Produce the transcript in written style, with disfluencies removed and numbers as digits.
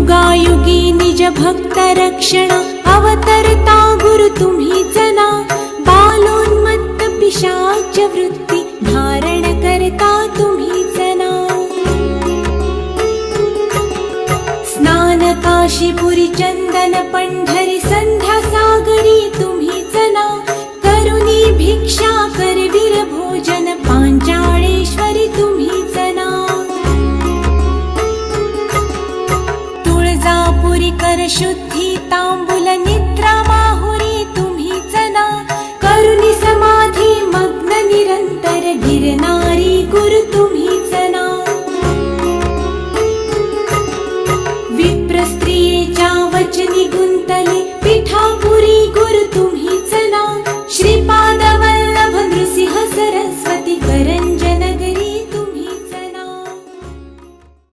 युगायुगी निज भक्त रक्षण अवतरता गुरु तुम्हीच ना बालोन्मत्त पिशाच वृत्ती धारण करता तुम्हीच ना स्नान काशीपुरी चंदन पंढरी संध्या सागरी तुम्हीच ना करुणी भिक्षा करवीर भोजन पांचाळेश्वरी तुम्हीच ना तुळजापुरी कर शुद्धी तांबूल निद्रा माहुरी तुम्हीच ना करुणी समाधी मग्न निरंतर गिरनारी गुरु